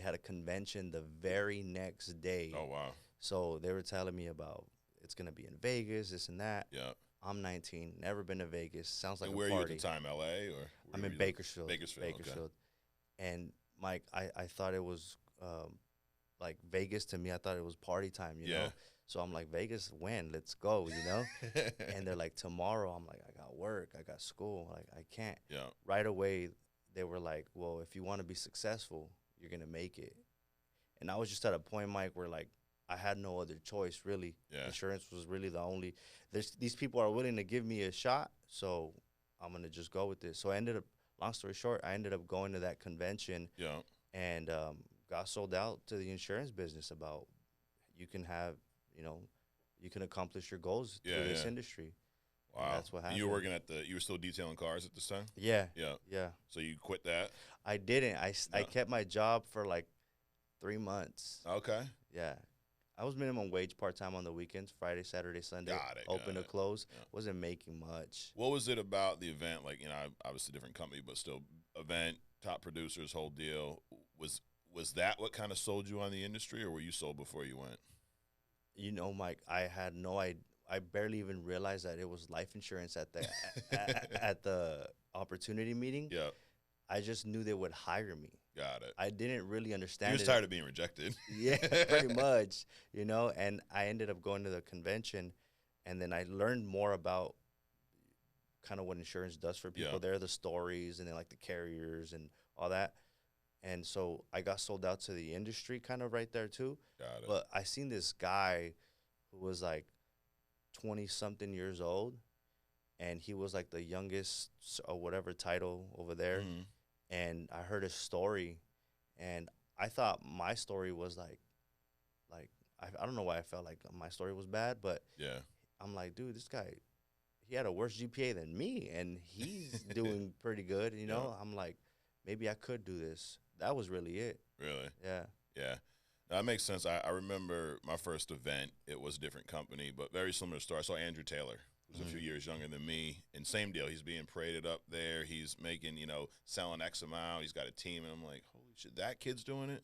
had a convention the very next day. Oh wow. So they were telling me about it's gonna be in Vegas, this and that. Yeah. I'm 19, never been to Vegas. Sounds like And a where are you at the party. time? L.A. or I'm where in were you Bakersfield. Bakersfield. Okay. And Mike, I thought it was like Vegas to me. I thought it was party time, you Yeah. know. So I'm like, Vegas, when? Let's go, you know. And they're like, tomorrow. I'm like, I got work, I got school, like I can't. Yeah. Right away, they were like, well, if you want to be successful, you're gonna make it. And I was just at a point, Mike, where like I had no other choice really. Yeah. Insurance was really the only. These people are willing to give me a shot, so I'm gonna just go with this. So I ended up, long story short, I ended up going to that convention Yeah. and got sold out to the insurance business about you can have, you know, you can accomplish your goals Yeah, through this yeah. industry. And Wow. that's what And you happened. were working at you were still detailing cars at this time? Yeah, Yeah. yeah. So you quit that? I didn't. I Yeah. kept my job for like 3 months. Okay. Yeah. I was minimum wage part time on the weekends, Friday, Saturday, Sunday. Got it, Open got to it. close. Yeah. Wasn't making much. What was it about the event? Like, you know, obviously different company, but still event, top producers, whole deal. Was that what kind of sold you on the industry, or were you sold before you went? You know, Mike, I had no idea. I barely even realized that it was life insurance at the at the opportunity meeting. Yeah. I just knew they would hire me. Got it. I didn't really understand You're just it. tired of being rejected. Yeah, pretty much, you know. And I ended up going to the convention, and then I learned more about kind of what insurance does for people. Yeah. There, the stories, and then like the carriers and all that. And so I got sold out to the industry kind of right there too. Got it. But I seen this guy who was like 20 something years old, and he was like the youngest or whatever title over there. Mhm. And I heard his story, and I thought my story was like I don't know why I felt like my story was bad, but Yeah. I'm like, dude, this guy, he had a worse GPA than me, and he's doing pretty good, you know. I'm like, maybe I could do this. That was really it. Really? Yeah. Yeah. That makes sense. I remember my first event. It was a different company, but very similar story. I saw Andrew Taylor, who's a few years younger than me, and same deal. He's being paraded up there. He's making, you know, selling X amount. He's got a team, and I'm like, holy shit, that kid's doing it?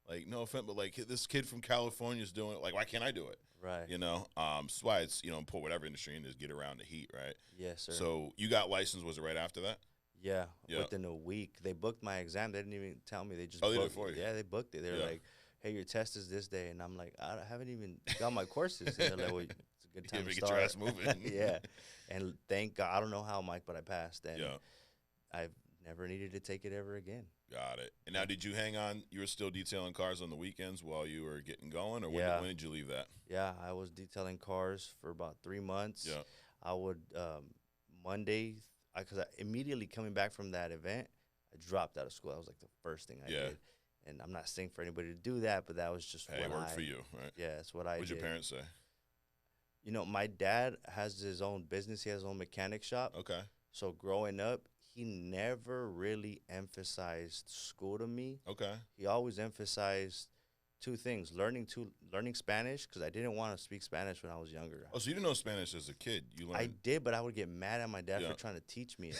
Like, no offense, but like this kid from California is doing it. Like, why can't I do it? Right. You know, that's why it's, you know, put whatever industry in is get around the heat, right? Yes, sir. So you got licensed, was it right after that? Yeah, Yeah. within a week. They booked my exam. They didn't even tell me. They just Oh, they did it booked for you? Yeah, they booked it. They were Yeah. like, hey, your test is this day. And I'm like, I haven't even got my courses. And they're like, well, it's a good You time gotta to get start. your ass moving. Yeah. And thank God. I don't know how, Mike, but I passed. And Yeah. I've never needed to take it ever again. Got it. And now, did you hang on? You were still detailing cars on the weekends while you were getting going, or Yeah. when did you leave that? Yeah, I was detailing cars for about 3 months. Yeah. I would, Monday, because immediately coming back from that event, I dropped out of school. That was like the first thing I Yeah. did. And I'm not saying for anybody to do that, but that was just Hey, what it worked I, for you, right? Yeah, that's what I What'd did. your parents say? You know, my dad has his own business. He has his own mechanic shop. Okay. So growing up, he never really emphasized school to me. Okay. He always emphasized two things: learning Spanish, because I didn't want to speak Spanish when I was younger. Oh, so you didn't know Spanish as a kid? You I learned. did, but I would get mad at my dad Yeah. for trying to teach me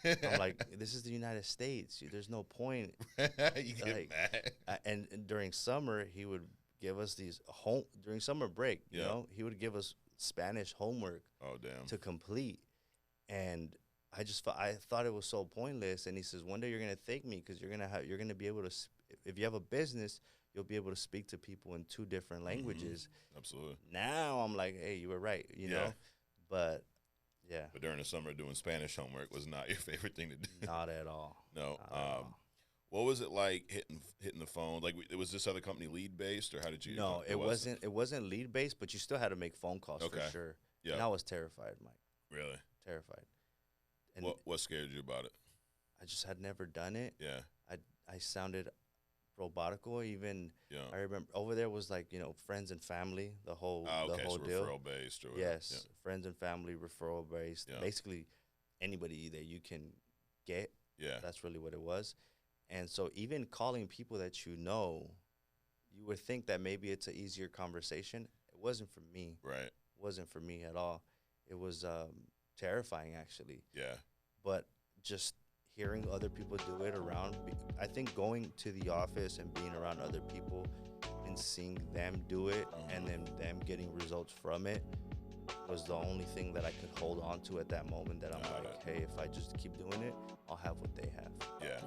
it. I'm like, this is the United States. There's no point. you get like, mad. And during summer, he would give us these during summer break. You Yeah. know, he would give us Spanish homework Oh, damn. to complete, and I thought it was so pointless. And he says, one day you're gonna thank me because you're gonna be able to if you have a business, you'll be able to speak to people in two different languages. Absolutely. Now I'm like, hey, you were right, you Yeah. know, but yeah, But during the summer, doing Spanish homework was not your favorite thing to do. not at all. No. Not at all. What was it like hitting the phone? Like, was this other company lead based, or how did you? No, it wasn't. It wasn't lead based, but you still had to make phone calls Okay. for sure. Yeah. And I was terrified, Mike. Really? Terrified. And What scared you about it? I just had never done it. Yeah. I sounded robotical. Even Yeah. I remember over there was like, you know, friends and family, the whole Okay, the whole so deal. referral based or whatever. Yes, friends and family, referral based. Yeah. Basically, anybody that you can get. Yeah. That's really what it was. And so even calling people that you know, you would think that maybe it's an easier conversation. It wasn't for me. Right. It wasn't for me at all. It was terrifying, actually. Yeah. But just hearing other people do it around, I think going to the office and being around other people and seeing them do it and then them getting results from it was the only thing that I could hold on to at that moment, that I'm like, hey, if I just keep doing it, I'll have what they have. Yeah.